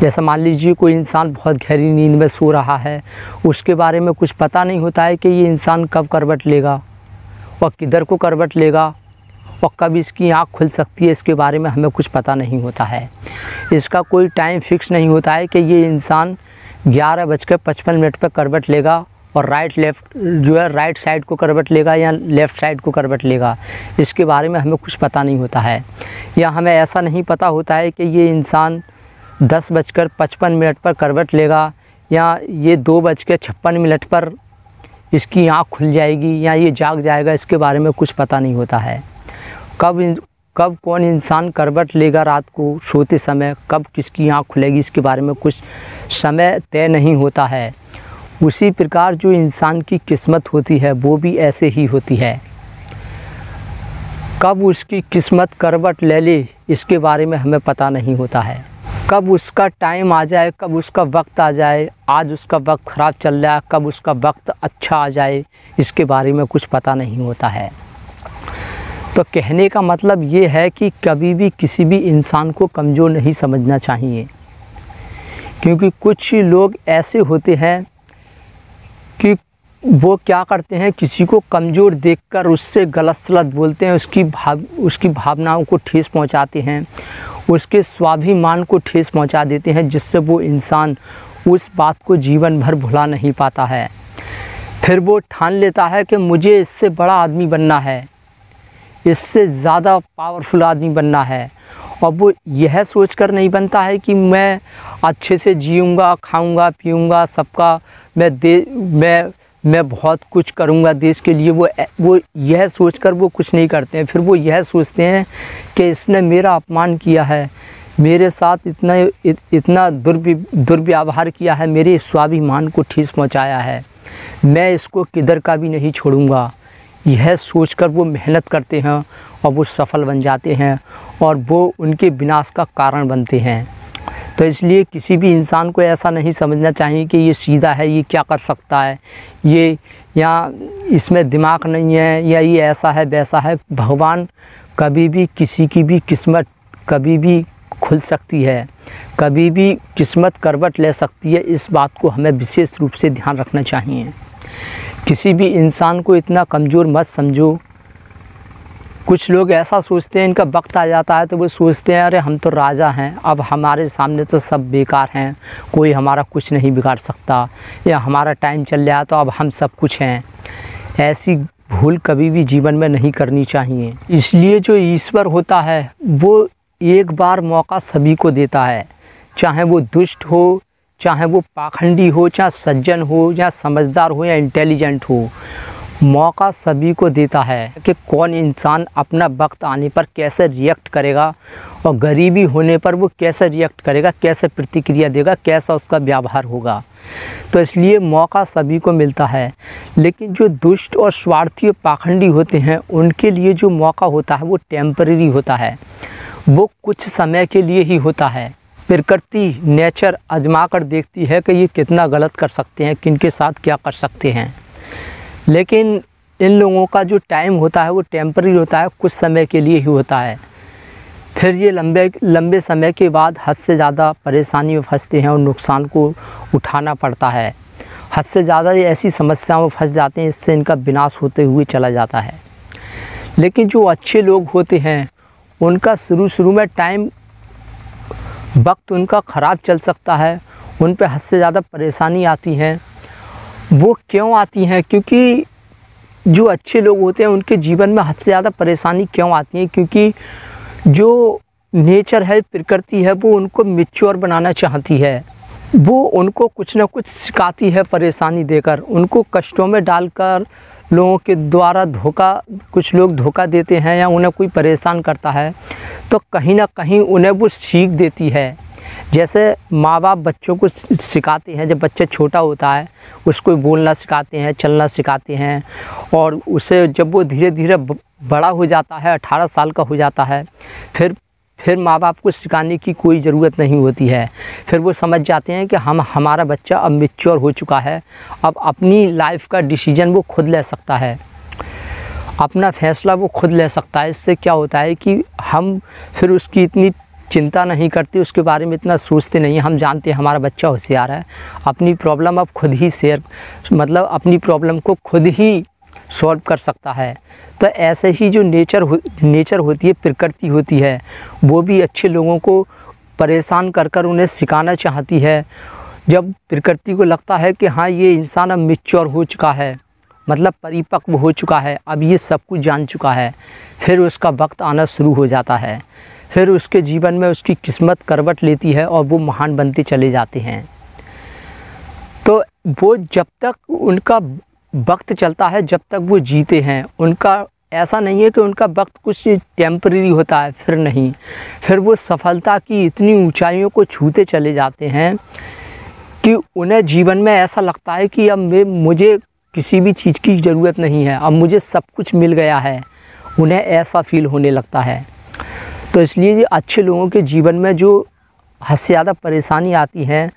जैसा मान लीजिए कोई इंसान बहुत गहरी नींद में सो रहा है, उसके बारे में कुछ पता नहीं होता है कि ये इंसान कब करवट लेगा और किधर को करवट लेगा और कब इसकी आँख खुल सकती है, इसके बारे में हमें कुछ पता नहीं होता है। इसका कोई टाइम फिक्स नहीं होता है कि ये इंसान 11:55 पर करवट लेगा और राइट साइड को करवट लेगा या लेफ़्ट साइड को करवट लेगा, इसके बारे में हमें कुछ पता नहीं होता है। या हमें ऐसा नहीं पता होता है कि ये इंसान 10:55 पर करवट लेगा या ये 2:56 पर इसकी आँख खुल जाएगी या ये जाग जाएगा, इसके बारे में कुछ पता नहीं होता है। कब कौन इंसान करवट लेगा रात को सोते समय, कब किसकी आँख खुलेगी, इसके बारे में कुछ समय तय नहीं होता है। उसी प्रकार जो इंसान की किस्मत होती है वो भी ऐसे ही होती है। कब उसकी किस्मत करवट ले ले, इसके बारे में हमें पता नहीं होता है। कब उसका टाइम आ जाए, कब उसका वक्त आ जाए, आज उसका वक्त ख़राब चल रहा है, कब उसका वक्त अच्छा आ जाए, इसके बारे में कुछ पता नहीं होता है। तो कहने का मतलब ये है कि कभी भी किसी भी इंसान को कमज़ोर नहीं समझना चाहिए, क्योंकि कुछ लोग ऐसे होते हैं कि वो क्या करते हैं, किसी को कमज़ोर देखकर उससे गलत सलत बोलते हैं, उसकी भावनाओं को ठेस पहुंचाते हैं, उसके स्वाभिमान को ठेस पहुंचा देते हैं, जिससे वो इंसान उस बात को जीवन भर भुला नहीं पाता है। फिर वो ठान लेता है कि मुझे इससे बड़ा आदमी बनना है, इससे ज़्यादा पावरफुल आदमी बनना है, और वो यह सोचकर नहीं बनता है कि मैं अच्छे से जीऊँगा, खाऊँगा, पीऊँगा, सबका मैं बहुत कुछ करूँगा देश के लिए। वो यह सोचकर वो कुछ नहीं करते हैं। फिर वो यह सोचते हैं कि इसने मेरा अपमान किया है, मेरे साथ इतना दुर्व्यवहार किया है, मेरे स्वाभिमान को ठेस पहुँचाया है, मैं इसको किधर का भी नहीं छोड़ूंगा। यह सोचकर वो मेहनत करते हैं और वो सफल बन जाते हैं और वो उनके विनाश का कारण बनते हैं। तो इसलिए किसी भी इंसान को ऐसा नहीं समझना चाहिए कि ये सीधा है, ये क्या कर सकता है, ये या इसमें दिमाग नहीं है, या ये ऐसा है वैसा है। भगवान कभी भी किसी की भी किस्मत कभी भी खुल सकती है, कभी भी किस्मत करवट ले सकती है। इस बात को हमें विशेष रूप से ध्यान रखना चाहिए। किसी भी इंसान को इतना कमज़ोर मत समझो। कुछ लोग ऐसा सोचते हैं, इनका वक्त आ जाता है तो वो सोचते हैं अरे हम तो राजा हैं, अब हमारे सामने तो सब बेकार हैं, कोई हमारा कुछ नहीं बिगाड़ सकता, या हमारा टाइम चल रहा तो अब हम सब कुछ हैं। ऐसी भूल कभी भी जीवन में नहीं करनी चाहिए। इसलिए जो ईश्वर होता है वो एक बार मौका सभी को देता है, चाहे वो दुष्ट हो, चाहे वो पाखंडी हो, चाहे सज्जन हो, या समझदार हो, या इंटेलिजेंट हो। मौका सभी को देता है कि कौन इंसान अपना वक्त आने पर कैसे रिएक्ट करेगा और गरीबी होने पर वो कैसे रिएक्ट करेगा, कैसे प्रतिक्रिया देगा, कैसा उसका व्यवहार होगा। तो इसलिए मौका सभी को मिलता है। लेकिन जो दुष्ट और स्वार्थी और पाखंडी होते हैं उनके लिए जो मौका होता है वो टेम्परेरी होता है, वो कुछ समय के लिए ही होता है। प्रकृति नेचर आजमा कर देखती है कि ये कितना गलत कर सकते हैं, किनके साथ क्या कर सकते हैं। लेकिन इन लोगों का जो टाइम होता है वो टेम्परेरी होता है, कुछ समय के लिए ही होता है। फिर ये लंबे समय के बाद हद से ज़्यादा परेशानी में फंसते हैं और नुकसान को उठाना पड़ता है। हद से ज़्यादा ये ऐसी समस्याओं में फंस जाते हैं, इससे इनका विनाश होते हुए चला जाता है। लेकिन जो अच्छे लोग होते हैं उनका शुरू में टाइम वक्त उनका ख़राब चल सकता है, उन पर हद से ज़्यादा परेशानी आती है। वो क्यों आती हैं? क्योंकि जो अच्छे लोग होते हैं उनके जीवन में हद से ज़्यादा परेशानी क्यों आती है? क्योंकि जो नेचर है, प्रकृति है, वो उनको मैच्योर बनाना चाहती है। वो उनको कुछ ना कुछ सिखाती है परेशानी देकर, उनको कष्टों में डालकर लोगों के द्वारा कुछ लोग धोखा देते हैं या उन्हें कोई परेशान करता है तो कहीं ना कहीं उन्हें वो सीख देती है। जैसे माँ बाप बच्चों को सिखाते हैं, जब बच्चा छोटा होता है उसको बोलना सिखाते हैं, चलना सिखाते हैं, और उसे जब वो धीरे धीरे बड़ा हो जाता है, 18 साल का हो जाता है, फिर माँ बाप को सिखाने की कोई ज़रूरत नहीं होती है। फिर वो समझ जाते हैं कि हमारा बच्चा अब मैच्योर हो चुका है, अब अपनी लाइफ का डिसीजन वो खुद ले सकता है, अपना फैसला वो खुद ले सकता है। इससे क्या होता है कि हम फिर उसकी इतनी चिंता नहीं करते, उसके बारे में इतना सोचते नहीं। हम जानते हैं हमारा बच्चा होशियार है, अपनी प्रॉब्लम अब खुद ही अपनी प्रॉब्लम को खुद ही सॉल्व कर सकता है। तो ऐसे ही जो नेचर होती है, प्रकृति होती है, वो भी अच्छे लोगों को परेशान कर उन्हें सिखाना चाहती है। जब प्रकृति को लगता है कि हाँ ये इंसान अब मैच्योर हो चुका है, मतलब परिपक्व हो चुका है, अब ये सब कुछ जान चुका है, फिर उसका वक्त आना शुरू हो जाता है। फिर उसके जीवन में उसकी किस्मत करवट लेती है और वो महान बनते चले जाते हैं। तो वो जब तक उनका वक्त चलता है, जब तक वो जीते हैं, उनका ऐसा नहीं है कि उनका वक्त कुछ टेम्परेरी होता है, फिर नहीं, फिर वो सफलता की इतनी ऊंचाइयों को छूते चले जाते हैं कि उन्हें जीवन में ऐसा लगता है कि अब मुझे किसी भी चीज़ की ज़रूरत नहीं है, अब मुझे सब कुछ मिल गया है, उन्हें ऐसा फील होने लगता है। तो इसलिए अच्छे लोगों के जीवन में जो हद से ज़्यादा परेशानी आती है,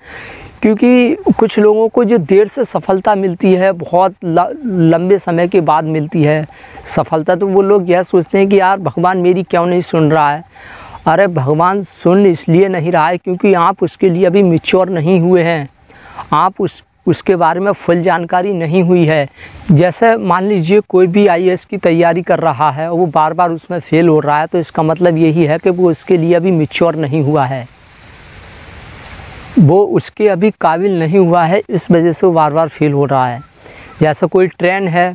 क्योंकि कुछ लोगों को जो देर से सफलता मिलती है, बहुत लंबे समय के बाद मिलती है सफलता, तो वो लोग यह सोचते हैं कि यार भगवान मेरी क्यों नहीं सुन रहा है। अरे भगवान सुन इसलिए नहीं रहा है क्योंकि आप उसके लिए अभी मैच्योर नहीं हुए हैं, आप उसके बारे में फुल जानकारी नहीं हुई है। जैसे मान लीजिए कोई भी IAS की तैयारी कर रहा है और वो बार बार उसमें फ़ेल हो रहा है, तो इसका मतलब यही है कि वो उसके लिए अभी मैच्योर नहीं हुआ है, वो उसके अभी काबिल नहीं हुआ है, इस वजह से वो बार बार फेल हो रहा है। जैसे कोई ट्रेन है,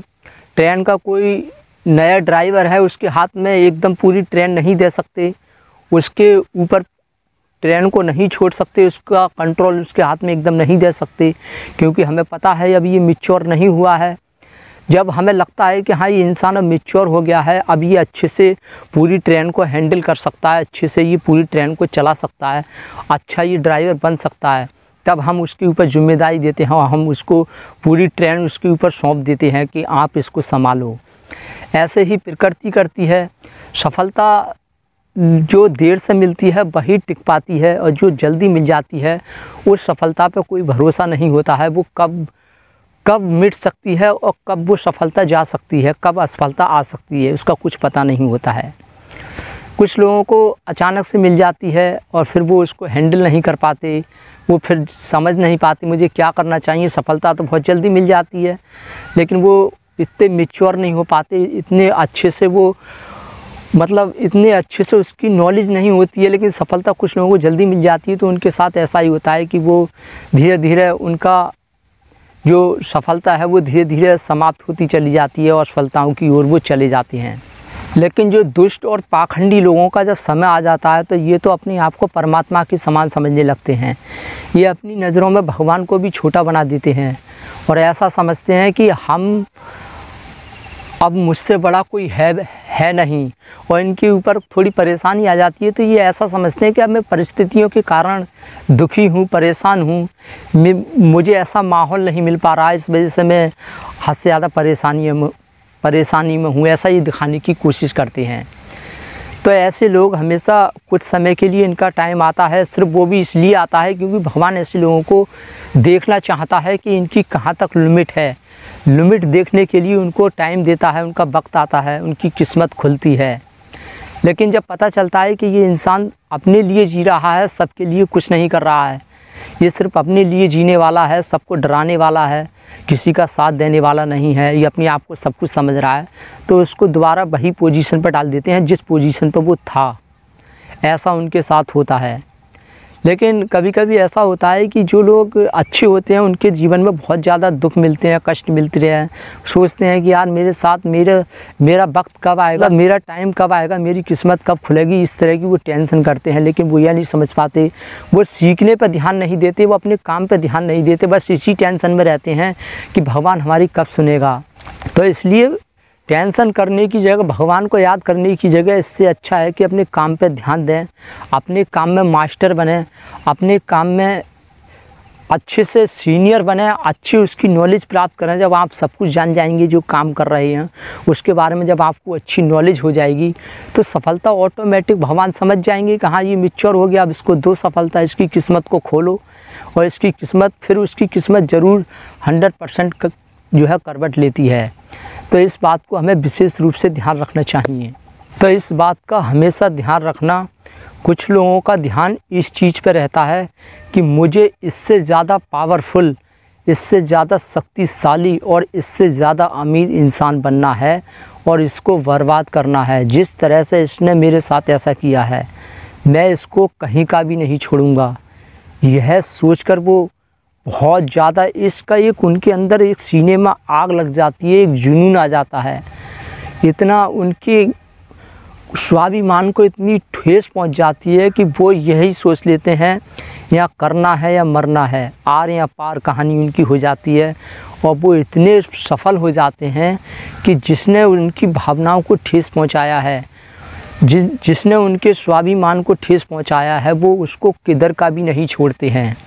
ट्रेन का कोई नया ड्राइवर है, उसके हाथ में एकदम पूरी ट्रेन नहीं दे सकते, उसके ऊपर ट्रेन को नहीं छोड़ सकते, उसका कंट्रोल उसके हाथ में एकदम नहीं दे सकते, क्योंकि हमें पता है अभी ये मैच्योर नहीं हुआ है। जब हमें लगता है कि हाँ ये इंसान अब मैच्योर हो गया है, अब ये अच्छे से पूरी ट्रेन को हैंडल कर सकता है, अच्छे से ये पूरी ट्रेन को चला सकता है, अच्छा ये ड्राइवर बन सकता है, तब हम उसके ऊपर जिम्मेदारी देते हैं और हम उसको पूरी ट्रेन उसके ऊपर सौंप देते हैं कि आप इसको संभालो। ऐसे ही प्रकृति करती है। सफलता जो देर से मिलती है वही टिक पाती है, और जो जल्दी मिल जाती है उस सफलता पर कोई भरोसा नहीं होता है। वो कब मिट सकती है और कब वो सफलता जा सकती है, कब असफलता आ सकती है, उसका कुछ पता नहीं होता है। कुछ लोगों को अचानक से मिल जाती है और फिर वो उसको हैंडल नहीं कर पाते, वो फिर समझ नहीं पाते मुझे क्या करना चाहिए। सफलता तो बहुत जल्दी मिल जाती है, लेकिन वो इतने मैच्योर नहीं हो पाते, इतने अच्छे से उसकी नॉलेज नहीं होती है। लेकिन सफलता कुछ लोगों को जल्दी मिल जाती है, तो उनके साथ ऐसा ही होता है कि वो धीरे धीरे उनका जो सफलता है वो धीरे धीरे समाप्त होती चली जाती है और असफलताओं की ओर वो चले जाते हैं। लेकिन जो दुष्ट और पाखंडी लोगों का जब समय आ जाता है, तो ये तो अपने आप को परमात्मा के समान समझने लगते हैं। ये अपनी नज़रों में भगवान को भी छोटा बना देते हैं और ऐसा समझते हैं कि हम अब मुझसे बड़ा कोई है नहीं, और इनके ऊपर थोड़ी परेशानी आ जाती है तो ये ऐसा समझते हैं कि अब मैं परिस्थितियों के कारण दुखी हूँ, परेशान हूँ, मुझे ऐसा माहौल नहीं मिल पा रहा है, इस वजह से मैं हद से ज़्यादा परेशानी में हूँ, ऐसा ये दिखाने की कोशिश करते हैं। तो ऐसे लोग हमेशा कुछ समय के लिए इनका टाइम आता है, सिर्फ वो भी इसलिए आता है क्योंकि भगवान ऐसे लोगों को देखना चाहता है कि इनकी कहाँ तक लिमिट है। लिमिट देखने के लिए उनको टाइम देता है, उनका वक्त आता है, उनकी किस्मत खुलती है। लेकिन जब पता चलता है कि ये इंसान अपने लिए जी रहा है, सबके लिए कुछ नहीं कर रहा है, ये सिर्फ अपने लिए जीने वाला है, सबको डराने वाला है, किसी का साथ देने वाला नहीं है, ये अपने आप को सब कुछ समझ रहा है, तो उसको दोबारा वही पोजीशन पर डाल देते हैं जिस पोजीशन पर वो था। ऐसा उनके साथ होता है। लेकिन कभी कभी ऐसा होता है कि जो लोग अच्छे होते हैं उनके जीवन में बहुत ज़्यादा दुख मिलते हैं, कष्ट मिलते हैं, सोचते हैं कि यार मेरे साथ मेरा वक्त कब आएगा, मेरा टाइम कब आएगा, मेरी किस्मत कब खुलेगी, इस तरह की वो टेंशन करते हैं। लेकिन वो यह नहीं समझ पाते, वो सीखने पर ध्यान नहीं देते, वो अपने काम पर ध्यान नहीं देते, बस इसी टेंशन में रहते हैं कि भगवान हमारी कब सुनेगा। तो इसलिए टेंशन करने की जगह, भगवान को याद करने की जगह, इससे अच्छा है कि अपने काम पे ध्यान दें, अपने काम में मास्टर बने, अपने काम में अच्छे से सीनियर बने, अच्छी उसकी नॉलेज प्राप्त करें। जब आप सब कुछ जान जाएंगे जो काम कर रहे हैं उसके बारे में, जब आपको अच्छी नॉलेज हो जाएगी तो सफलता ऑटोमेटिक भगवान समझ जाएंगे कि हाँ ये मैच्योर हो गया, अब इसको दो सफलता, इसकी किस्मत को खोलो, और इसकी किस्मत फिर उसकी किस्मत ज़रूर 100% जो है करवट लेती है। तो इस बात को हमें विशेष रूप से ध्यान रखना चाहिए। तो इस बात का हमेशा ध्यान रखना। कुछ लोगों का ध्यान इस चीज़ पर रहता है कि मुझे इससे ज़्यादा पावरफुल, इससे ज़्यादा शक्तिशाली और इससे ज़्यादा अमीर इंसान बनना है और इसको बर्बाद करना है। जिस तरह से इसने मेरे साथ ऐसा किया है, मैं इसको कहीं का भी नहीं छोड़ूंगा। यह सोचकर वो बहुत ज़्यादा इसका एक उनके अंदर एक सीने में आग लग जाती है, एक जुनून आ जाता है। इतना उनके स्वाभिमान को इतनी ठेस पहुंच जाती है कि वो यही सोच लेते हैं या करना है या मरना है, आर या पार कहानी उनकी हो जाती है। और वो इतने सफल हो जाते हैं कि जिसने उनकी भावनाओं को ठेस पहुंचाया है, जिसने उनके स्वाभिमान को ठेस पहुंचाया है, वो उसको किधर का भी नहीं छोड़ते हैं।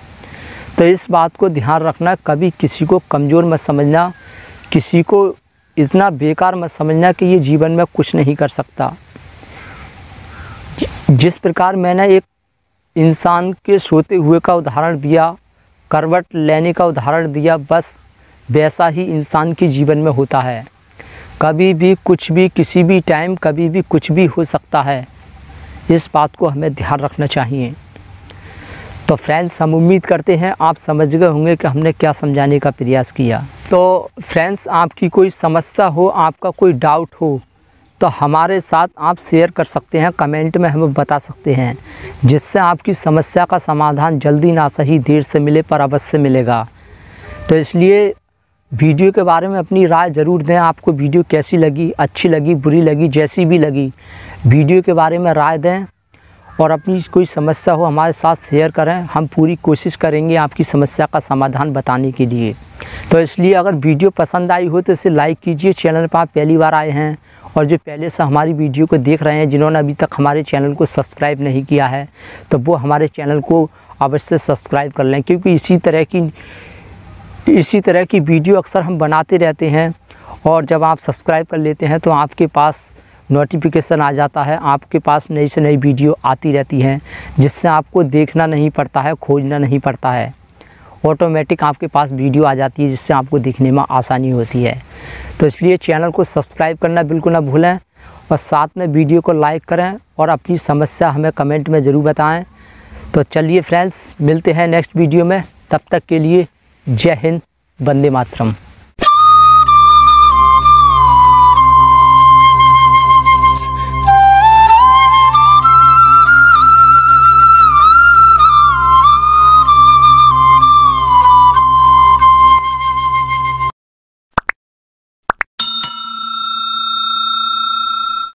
तो इस बात को ध्यान रखना, कभी किसी को कमज़ोर मत समझना, किसी को इतना बेकार मत समझना कि ये जीवन में कुछ नहीं कर सकता। जिस प्रकार मैंने एक इंसान के सोते हुए का उदाहरण दिया, करवट लेने का उदाहरण दिया, बस वैसा ही इंसान के जीवन में होता है। कभी भी कुछ भी, किसी भी टाइम, कभी भी कुछ भी हो सकता है। इस बात को हमें ध्यान रखना चाहिए। तो फ्रेंड्स, हम उम्मीद करते हैं आप समझ गए होंगे कि हमने क्या समझाने का प्रयास किया। तो फ्रेंड्स, आपकी कोई समस्या हो, आपका कोई डाउट हो, तो हमारे साथ आप शेयर कर सकते हैं, कमेंट में हमें बता सकते हैं, जिससे आपकी समस्या का समाधान जल्दी ना सही देर से मिले पर अवश्य मिलेगा। तो इसलिए वीडियो के बारे में अपनी राय ज़रूर दें। आपको वीडियो कैसी लगी, अच्छी लगी, बुरी लगी, जैसी भी लगी, वीडियो के बारे में राय दें। और अपनी कोई समस्या हो हमारे साथ शेयर करें, हम पूरी कोशिश करेंगे आपकी समस्या का समाधान बताने के लिए। तो इसलिए अगर वीडियो पसंद आई हो तो इसे लाइक कीजिए। चैनल पर आप पहली बार आए हैं और जो पहले से हमारी वीडियो को देख रहे हैं, जिन्होंने अभी तक हमारे चैनल को सब्सक्राइब नहीं किया है, तो वो हमारे चैनल को अवश्य सब्सक्राइब कर लें, क्योंकि इसी तरह की वीडियो अक्सर हम बनाते रहते हैं। और जब आप सब्सक्राइब कर लेते हैं तो आपके पास नोटिफिकेशन आ जाता है, आपके पास नई से नई वीडियो आती रहती हैं, जिससे आपको देखना नहीं पड़ता है, खोजना नहीं पड़ता है, ऑटोमेटिक आपके पास वीडियो आ जाती है, जिससे आपको देखने में आसानी होती है। तो इसलिए चैनल को सब्सक्राइब करना बिल्कुल ना भूलें और साथ में वीडियो को लाइक करें और अपनी समस्या हमें कमेंट में ज़रूर बताएं। तो चलिए फ्रेंड्स, मिलते हैं नेक्स्ट वीडियो में। तब तक के लिए जय हिंद, वंदे मातरम।